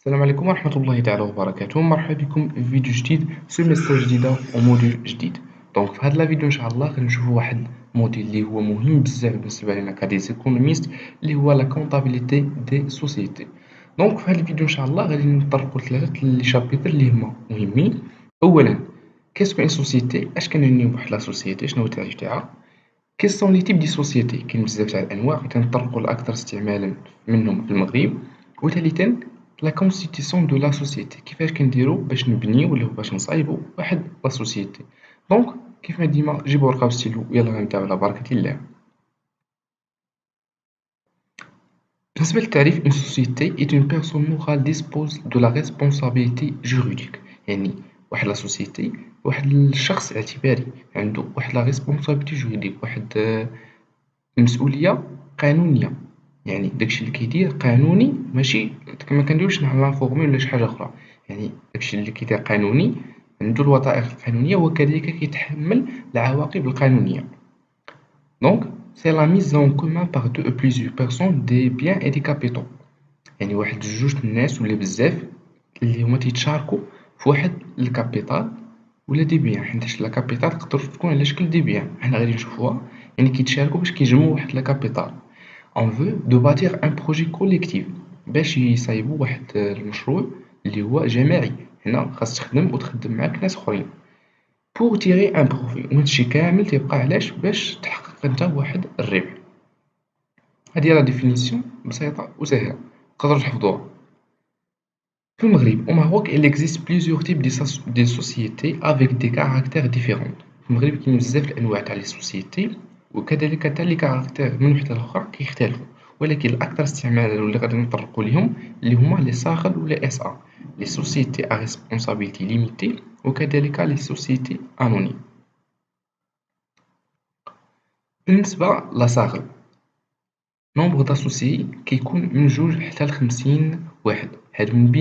السلام عليكم ورحمة الله تعالى وبركاته. مرحبا بكم في فيديو جديد، سيمستر جديدة وموديل جديد. دونك في هاد لا فيديو ان شاء الله غنشوفو واحد الموديل اللي هو مهم بزاف بالنسبة لنا كديزيكونوميست، اللي هو لا كونطابيليتي دي سوسيتي. دونك في هاد الفيديو ان شاء الله غادي نطرقو لثلاثة لي شابيتر اللي هما مهمين. اولا، كيسكو ان سوسيتي، اش كنعنيو بواحد لا سوسيتي، شنو هو التعريف تاعها. كيس سون لي تيب دي سوسيتي، كاين بزاف تاع الانواع كنطرقوا لاكثر استعمالا منهم في المغرب. وثالثا، لا كونستيتيسيون دو لا سوسيتي، كيفاش كنديروا باش نبنيو ولا باش نصايبوا واحد لا سوسيتي. دونك كيف ما ديما جيبوا ورقه وستيلو ويلا غنبداو على بركه الله. بالنسبه للتعريف، une société est une personne morale dispose de la responsabilité juridique. يعني واحد لا سوسيتي، واحد الشخص اعتباري عنده واحد لا responsabilité juridique، واحد مسؤولية قانونية. يعني داكشي اللي كيدير قانوني، ماشي كما كنديروش نحنا لانفورمي ولا شي حاجة أخرى. يعني داكشي اللي كيدير قانوني، عنده الوثائق القانونية وكذلك كيتحمل العواقب القانونية. دونك سي لا ميز اون كومان باغ دو او بليزيور بيرسون دي بيان اي دي كابيتال. يعني واحد جوج الناس ولا بزاف اللي هما تيتشاركوا في واحد الكابيتال ولا دي بيان، حيتاش لا كابيتال تقدر تكون على شكل دي بيان، حنا غادي نشوفوها. يعني كيتشاركوا باش كيجمعوا واحد لا كابيتال. On veut de bâtir un projet collectif باش يصايبوا واحد المشروع اللي هو جماعي. هنا خاص تخدم وتخدم معاك ناس اخرين pour tirer un profit، وهادشي كامل تيبقى علاش؟ باش تحقق انت واحد الربح. هذه هي لا ديفينيسيون بسيطه وسهله، تقدروا تحفظوها. في المغرب au Maroc il existe plusieurs types de sociétés avec des caractères différents. في المغرب كاين بزاف الانواع تاع لي سوسيتي، وكذلك حتى لي كاركتير من وحده لاخرى كيختلفوا. ولكن الاكثر استعمالا واللي غادي نطرقوا ليهم اللي هما لي صاغل ولا اس ا، لي سوسيتي ا ريسبونسابيلتي ليميتي، وكذلك لي سوسيتي انونيم. بالنسبه لاصاغل، نومبر داسوسيي كيكون من جوج حتى ل50 واحد. هادو من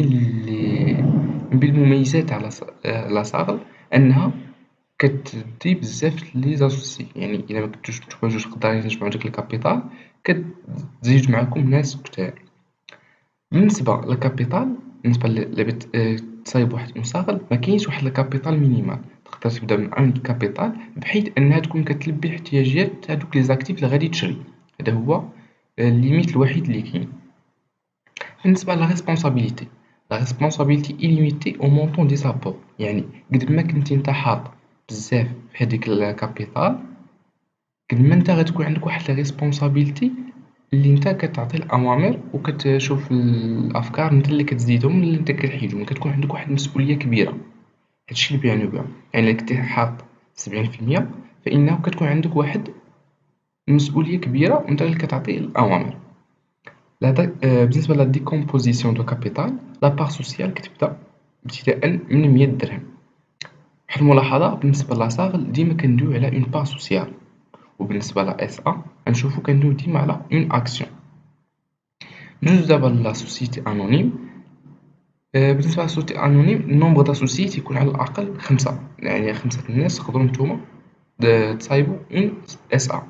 بين المميزات تاع لاصاغل انها كتدي بزاف لي زاسوسي. يعني الا ما كنتوش نتوما جوج قادرين تجمعوا داك الكابيتال، كتزيد معاكم ناس كتار. بالنسبه للكابيتال، بالنسبه ل بغيت تصايب واحد المصاغل، ما كاينش واحد الكابيتال مينيمال. تقدر تبدا من عند الكابيتال بحيث انها تكون كتلبي الاحتياجات تاع دوك لي زاكتيف اللي غادي تشري. هذا هو الليميت الوحيد اللي كاين. بالنسبة للريسبونسابيلتي، لا ريسبونسابيلتي إليميتي أو مونطون دي زابور. يعني قد ما كنتي نتا حاط بزاف في هاديك الكابيتال، قد ما نتا غتكون عندك واحد لا ريسبونسابيلتي اللي نتا كتعطي الأوامر وكتشوف الأفكار نتا اللي كتزيدهم اللي نتا كتحيدهم، كتكون عندك واحد المسؤولية كبيرة. هادشي اللي بيعنيو بها. يعني إلا كنتي حاط 70%، فإنه كتكون عندك واحد المسؤولية كبيرة ونتا اللي كتعطي الأوامر. بالنسبة لا ديكومبوزيسيون دو كابيتال، لا بار سوسيال كتبدا ابتداء من 100 درهم. واحد الملاحظة، بالنسبة لاصاغل ديما كندويو على اون بار سوسيال، وبالنسبة لا اس ا غنشوفو كندويو ديما على اون اكسيون. ندوزو دابا لا سوسيتي انونيم. بالنسبة للسوسيتي انونيم، النومبر داسوسيي تيكون على الاقل 5. يعني 5 الناس تقدروا نتوما تصايبوا اون اس ا.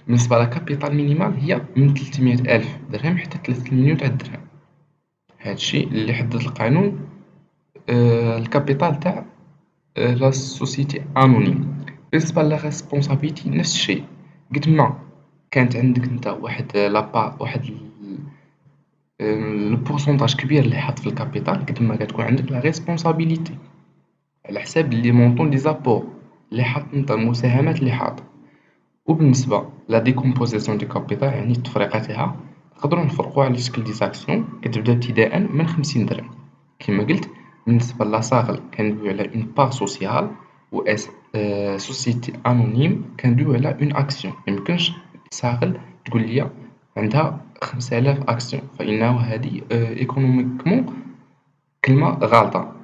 بالنسبة لكابيتال مينيمال هي من 300 ألف درهم حتى 3 مليون تاع الدرهم. هادشي اللي حدد القانون الكابيتال تاع لا سوسيتي انونيم. بالنسبه لا ريسبونسابيلتي نفس الشيء، قد ما كانت عندك انت واحد لابا واحد البورسونتاج كبير اللي حاط في الكابيتال، قد ما كتكون عندك لا ريسبونسابيلتي على حساب لي مونطون دي زابور اللي حاط انت، المساهمات اللي حاط. وبالنسبه لا ديكومبوزيسيون دي كابيتال، يعني التفريقه تاعها، نقدروا نفرقوها على شكل دي زاكسيون كتبدا ابتداء من 50 درهم. كما قلت، بالنسبة لاصاغل كندويو على اون بار سوسيال، و اس سوسيتي انونيم كندويو على اون اكسيون. ميمكنش صاغل تقول لي عندها 5000 اكسيون، فإنه هذه ايكونوميكمون كلمة غالطة.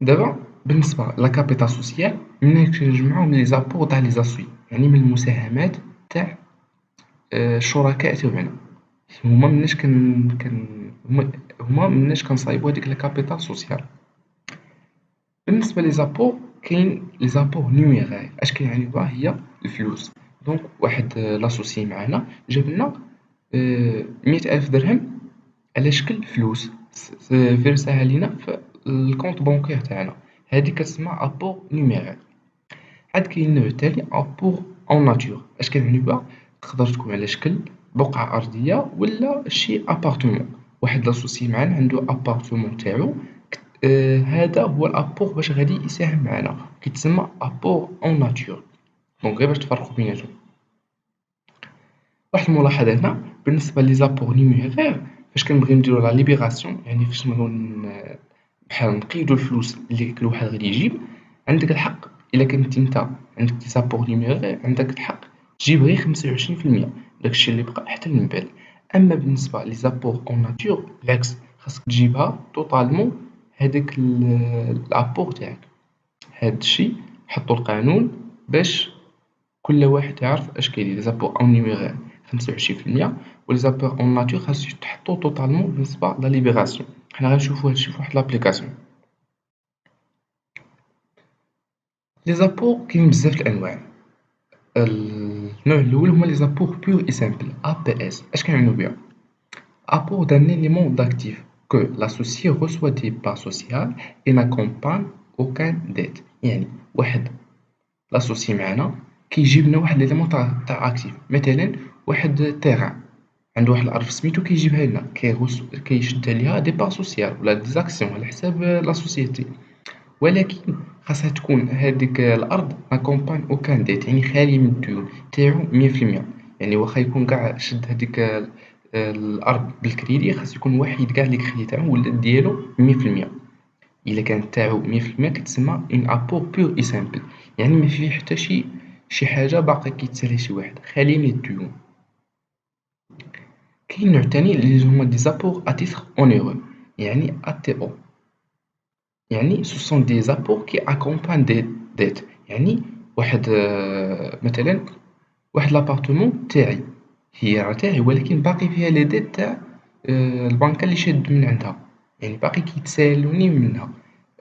دابا بالنسبة لا كابيتال سوسيال، ملي كنجمعو من لي زابور تاع لي زاسوي، يعني من المساهمات تاع الشركاء تاوعنا. هما مناش هما مناش كنصايبو هاديك لا كابيتال سوسيال. بالنسبة لي زابور، كاين لي زابور نيميغير. اش كيعني بها؟ هي الفلوس. دونك واحد لاسوسي معانا جاب لنا 100 ألف درهم على شكل فلوس فيرساها لينا في الكونت بونكير تاعنا. هادي كتسمى ابور نيميريك. عاد كاين نوع تاني ابور اون ناتور. اش كنعني بها؟ تقدر تكون على شكل بقعة أرضية ولا شي ابارتمون. واحد لاسوسي معانا عنده ابارتمون تاعو، هذا هو الابور باش غادي يساهم معنا، كيتسمى ابور اون ناتور. دونك غير باش تفرقوا بيناتهم. واحد الملاحظة هنا بالنسبة لي زابور نيميرير، فاش كنبغيو نديرو لا ليبيراسيون، يعني فاش نبغيو بحال نقيدو الفلوس اللي كل واحد غادي يجيب، عندك الحق إلا كنتي نتا عندك دي زابور نيميرير عندك الحق تجيب غير 25%، داكشي اللي بقى حتى من بعد. أما بالنسبة لي زابور أون ناتور بالعكس، خاصك تجيبها توتالمون هاداك لابور تاعك. هاد الشي حطو القانون باش كل واحد يعرف اش كاين. لي زابور اون نيميرير 25%، و لي زابور اون ناتور خاص يتحطو توتالمون بالنسبة لا ليبيراسيون. حنا غنشوفو هادشي فواحد لابليكاسيون. لي زابور كاين بزاف الانواع. النوع الاول هما لي زابور بور اي سامبل APS. اش كنعنيو بها؟ apport d'un élément d'actif que l'associé reçoit des parts sociales et n'accompagne aucun dette. يعني واحد لاسوسي معانا كيجيب لنا واحد ليليمون تاع اكتيف، مثلا واحد تيران عنده واحد الارض سميتو كيجيبها لنا، كيشد عليها دي بار سوسيال ولا دي زاكسيون على حساب لا سوسيتي، ولكن خاصها تكون هذيك الارض ما كومبان اوكان ديت، يعني خالي من الديون تاعو 100%. يعني واخا يكون كاع شد هذيك الارض بالكريدي، خاص يكون واحد كاع لي كريدي تاعو ولا ديالو 100%. إلا كانت تاعو 100% كتسمى اون ابور بور اي سامبل، يعني ما فيه حتى شي حاجة باقي كيتسالي شي واحد، خالي من الديون. كاين نوع تاني اللي هما دي زابور ا تيتر اونيرو، يعني ATO. يعني ce sont des apports qui accompagnent des dettes. يعني واحد مثلا واحد لابارتمون تاعي، هي راه تاعي ولكن باقي فيها لي ديت تاع البنكة اللي شاد من عندها، يعني باقي كيتسالوني منها.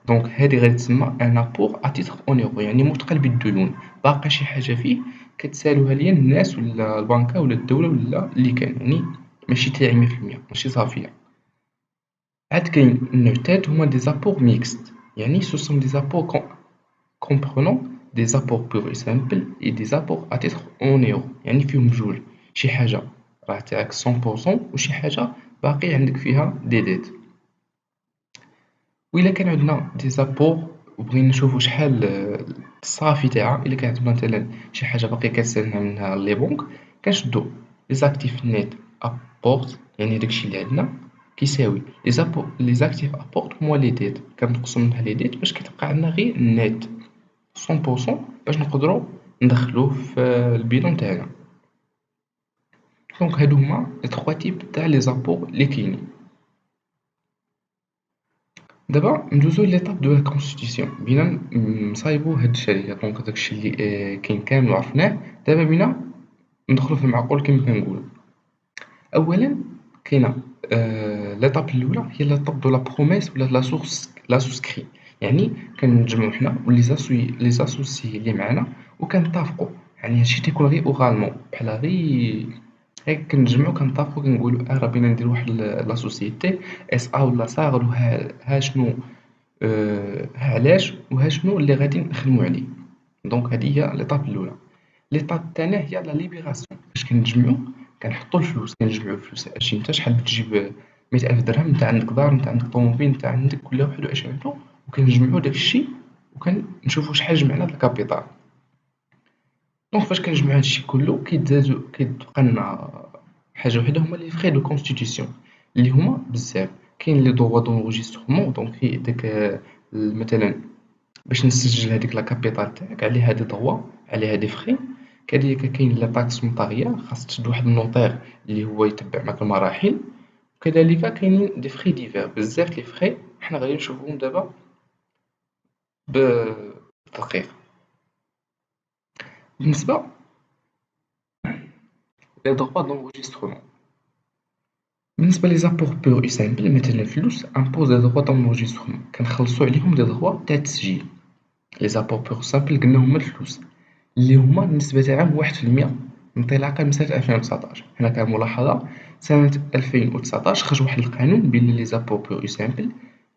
دونك هادي غادي تسمى ان ابور ا تيتر اونيرو، يعني مثقل بالديون، باقي شي حاجة فيه كتسالوها ليا الناس ولا البنكة ولا الدولة ولا اللي كان، يعني ماشي تاعي 100%، ماشي صافية. عاد كاين النوع التالت هما دي زابور ميكست. يعني ce sont des apports comprenant des apports purs et simples et des apports à titre onéreux. يعني فيهم جوج، شي حاجة راه تاعك 100% وشي حاجة باقي عندك فيها دي ديت. وإلا كان عندنا دي زابور وبغينا نشوفو شحال الصافي تاعها، إلا كانت مثلا شي حاجة باقي كتسالنا منها لي بنك، كنشدو لي زاكتيف نيت ابورت، يعني داكشي اللي عندنا كيساوي لي زاكتيف ابورت موان لي ديت، كنقصو منها لي ديت باش كتبقى عندنا غير النيت 100% باش نقدروا ندخلوه في البيلون تاعنا. دونك هادو هما لي 3 تيب تاع لي زابور اللي كاينين. دابا ندوزو ليطاب دو لا كونستيتيسيون، بينا نصايبو هاد الشركة. دونك داكشي اللي كاين كامل وعرفناه، دابا بينا ندخلو في المعقول كيما كنقولو. اولا كاينه ليطاب الاولى هي ليطاب دو لا بروميس ولا لا سوسكري. يعني كنجمعو حنا لي زاسوسي اللي معانا وكنتفقوا، يعني هادشي تيكون غير اوغالمون، بحال غير كنجمعو كنتفقوا كنقولوا راه بينا نديرو واحد لا سوسيتي اس ا ولا صاغر، ها شنو ها علاش وها شنو اللي غادي نخدمو عليه. دونك هادي هي ليطاب الاولى. ليطاب الثانية هي لا ليبيراسيون، فاش كنجمعو كنحطو الفلوس، كنجمعو الفلوس. هادشي نتا شحال بتجيب 100,000 درهم، نتا عندك دار، نتا عندك طوموبيل، نتا عندك كل واحد واش عنده، وكنجمعو داكشي وكنشوفو شحال جمعنا د الكابيطال. دونك فاش كنجمعو هادشي كلو كيتبقى لنا حاجة وحدة، هما لي فخي دو كونستيتيسيون اللي هما بزاف. كاين لي دوا دونغوجيستغمون، دونك في داك مثلا باش نسجل هاديك لا كابيتال تاعك عليها دي دوا، عليها دي فخي. كذلك كاين لا طاكس نوطاريال، خاص تشد واحد النوطير اللي هو يتبع معاك المراحل. وكذلك كاينين دي فخي ديفير، بزاف لي فخي حنا غادي نشوفوهم دابا بالتدقيق. بالنسبة لي دغوا دونجستخمون، بالنسبة لي زابور بور اي سامبل مثلا الفلوس، امبوز دي دغوا دونجستخمون كنخلصو عليهم دي دغوا تاع التسجيل. لي زابور بور سامبل قلنا هما الفلوس اللي هما النسبة تاعهم 1% انطلاقا من سنة 2019. هنا كملاحظة سنة 2019 خرج واحد القانون بلي لي زابور بور سامبل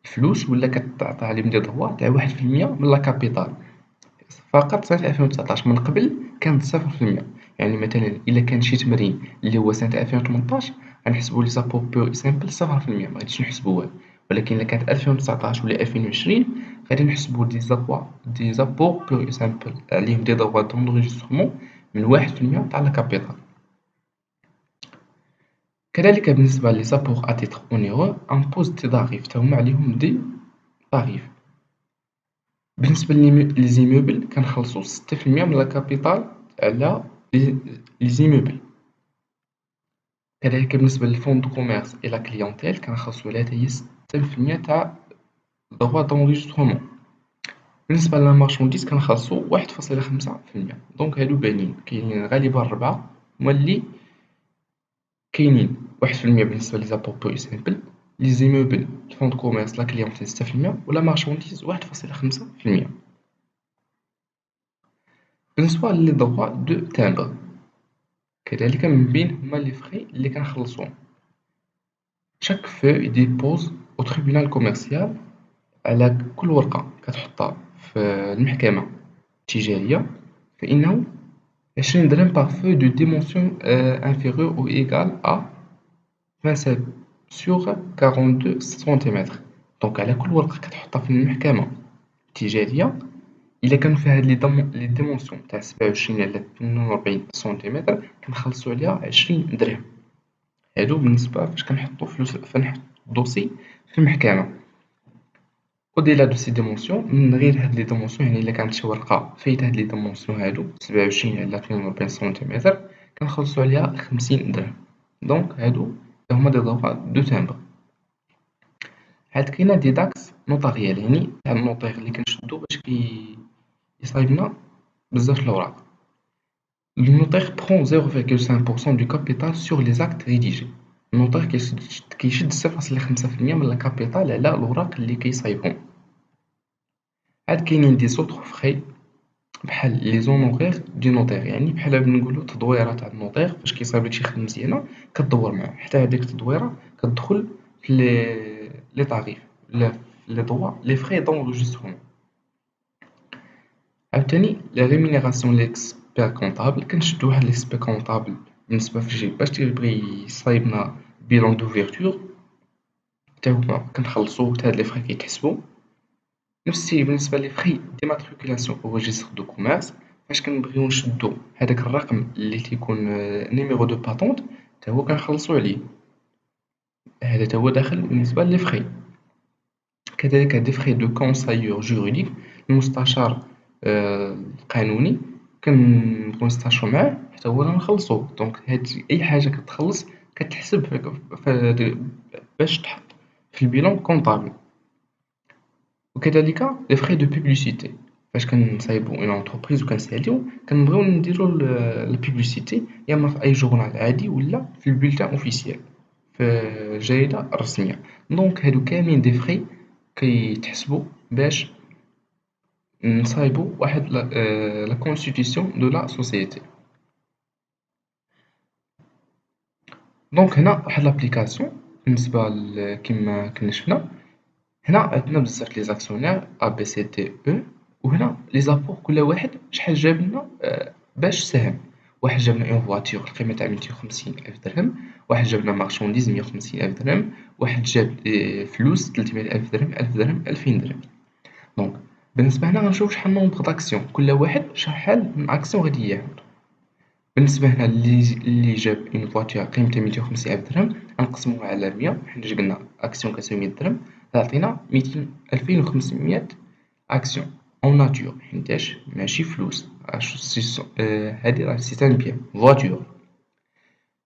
الفلوس ولا كتعطى عليهم دي دغوا تاع 1% من لا كابيتال فقط سنة 2019. من قبل كانت 0%. يعني مثلا إلا كان شي تمرين اللي هو سنة 2018 غنحسبو لي زابور بور سامبل 0%، ما غاديش نحسبو والو. ولكن إلا كانت 2019 ولا 2020 غادي نحسبو دي زابور بور سامبل عليهم دي دغوا دونجستخمون من 1% تاع لا كابيتال. كذلك بالنسبة لي زابور à titre onéreux امبوز دي ضرائب تا هما عليهم دي ضرائب. بالنسبة لي زيموبل كنخلصو 6% من لا كابيتال على لي زيموبل. كذلك بالنسبة للفون دو كوميرس إي لا كليونتيل كنخلصو عليها تا هي 6% تاع droit d'enregistrement. بالنسبة لا مارشونديز كنخلصو 1.5%. دونك هادو باينين كاينين غالبا 4 هما لي كاينين. 1% بالنسبة لي زابور بو سامبل، لي زيموبل، الفون دو كوميرس، لا كليونتيل 6% ولا مارشونديز 1.5%. بالنسبة لي droit دو timbre كذلك من بين هما لي فخي اللي كنخلصوهم. شاك فوي ديبوز او تريبونال كوميرسيال على كل ورقة كتحطها في المحكمة التجارية فإنه 20 درهم باغ فوي دو ديمونسيون انفيريور او إيغال أ 27 sur 42 سنتيمتر. دونك على كل ورقة كتحطها في المحكمة التجارية إلا كانوا فيها هاد لي ديمونسيون تاع 27 على 42 سنتيمتر كنخلصو عليها 20 درهم. هادو بالنسبة فاش كنحطو فلوس فنحط الدوسي في المحكمة. au-delà de ces dimensions من غير هاد لي ديمونسيون يعني إلا كانت شي ورقة فايتة هاد لي ديمونسيون هادو 27 على 42 سنتيمتر كنخلصو عليها 50 درهم. دونك هادو هما دي ضوابط دو تامبر. عاد كاينة دي داكس نوطاريال يعني تاع النوطير اللي كنشدو باش يصايبنا بزاف الأوراق. Le notaire prend 0,5% du capital sur les actes rédigés. النوطير كيشد 0.5% من الكابيتال على الأوراق اللي كيصايبهم. عاد كاينين دي زوطخ فخي بحال لي زونوغيغ دي نوطير يعني بحال نقولو تدويرة تاع النوطير فاش كيصايب لك شي خدمة مزيانة كدور معاه حتى هاديك التدويرة كتدخل في لي طاريف ولا في لي دوا لي فخي دونجستخمون. عاوتاني لا ريمينيراسيون ليكسبير كونطابل كنشدو واحد ليكسبير كونطابل بالنسبة فاش باش تيبغي يصايبنا بيلون دوفيرتور حتى هما كنخلصو حتى هاد لي فخي كيتحسبو. نفس الشيء بالنسبة لي فخي ديماتريكولاسيون أو ريجستر دو كوميرس فاش كنبغيو نشدو هداك الرقم اللي كيكون نيميرو دو باتونت تا هو كنخلصو عليه. هذا تا هو داخل بالنسبة لي فخي. كذلك دي فخي دو كونسايور جوريديك المستشار القانوني كنبغيو نستاشرو معاه حتى هو غنخلصو. دونك هاد أي حاجة كتخلص كتحسب باش تحط في البيلون كونطابل. وكذلك لي فخي دو بوبليسيتي فاش كنصايبو اون انتربريز وكنساليو كنبغيو نديرو البوبليسيتي يا اما في اي جورنال عادي ولا في البولتان اوفيسيال في الجريدة الرسمية. دونك هادو كاملين دي فخي كيتحسبوا باش نصايبو واحد لا كونستيتيسيون دو لا سوسيتي. دونك هنا واحد لابليكاسيون بالنسبة كيما كنا شفنا هنا عندنا بزاف لي زاكسيونير A B C D E وهنا لي زابور كل واحد شحال جاب لنا باش ساهم. واحد جاب لنا اون فواتور القيمة تاع 250 ألف درهم، واحد جاب لنا مارشونديز 150 ألف درهم، واحد جاب فلوس 300 ألف درهم 1000 درهم 2000 درهم. دونك بالنسبة هنا غنشوف شحال نومبر داكسيون كل واحد شحال من اكسيون غادي ياخد. بالنسبة هنا اللي جاب اون فواتور قيمتها 250 ألف درهم غنقسموها على 100 حيت قلنا اكسيون كتساوي 100 درهم تعطينا 2500 اكسيون اون ناتور حيتاش ماشي فلوس. هادي راه سي ان بيان فواتور.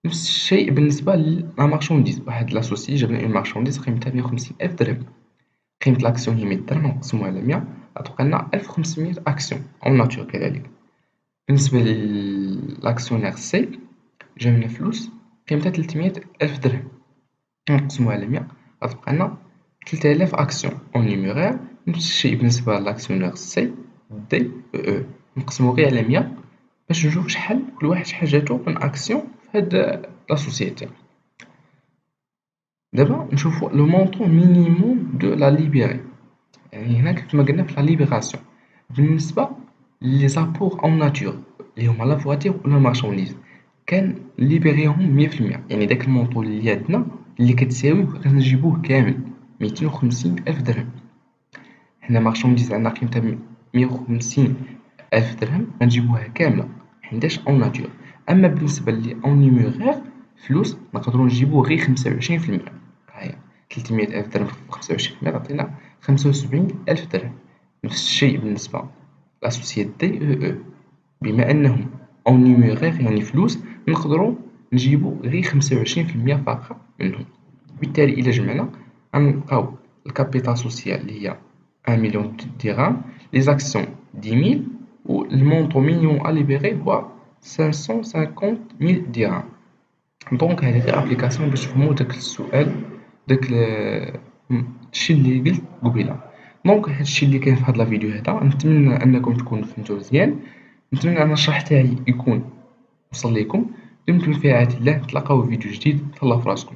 نفس الشيء بالنسبة لا مارشونديز واحد لاسوسي جاب لنا اون مارشونديز قيمتها 150 ألف درهم قيمة لاكسيون هي 100 درهم نقسموها على 100 غتبقى لنا 1500 اكسيون اون ناتور. كذلك بالنسبة للاكسيونير سي جاب لنا فلوس قيمتها 300 ألف درهم نقسموها على 100 غتبقى لنا 3000 اكسيون اون نيميرير. نفس الشيء بالنسبة لاكسيونير سي دي او نقسمو غير على 100 باش نشوف شحال كل واحد شحال جاتو من اكسيون في هاد لا سوسيتي. دابا نشوفو لو مونطون مينيموم دو لا ليبيري، يعني هنا كيفما قلنا في لا ليبراسيون بالنسبة لي زابور اون ناتور اللي هما لا فواتير ولا مارشانديز كان ليبريهم 100%، يعني داك المونطون اللي عندنا اللي كتساويه كنجيبوه كامل 250 ألف درهم. حنا مارشانديز عندنا قيمتها 150 ألف درهم غنجيبوها كاملة حيتاش اون ناتور. أما بالنسبة لي اون نيميغير فلوس نقدرو نجيبوه غير 25%. هاهي 300 ألف درهم في 25% تعطينا 75 ألف درهم. نفس الشيء بالنسبة لا سوسيتي او بما أنهم اون نيميغير يعني فلوس نقدرو نجيبو غير 25% فقط منهم. بالتالي إلا جمعنا غنلقاو الكابيتال سوسيال اللي هي 1 مليون درهم، لي زاكسيون 10 000 و المونطون مينيموم أ ليبيري هو 550 000 درهم. دونك هذه غير ابليكاسيون باش تفهموا داك السؤال، داك الشيء اللي قلت قبيله. دونك هادشي اللي كاين في هاد لا فيديو هذا، نتمنى انكم تكونوا فهمتوا مزيان، نتمنى ان الشرح تاعي يكون وصل لكم. دمتم في رعاية الله، نتلاقاو في فيديو جديد، تهلاو في راسكم.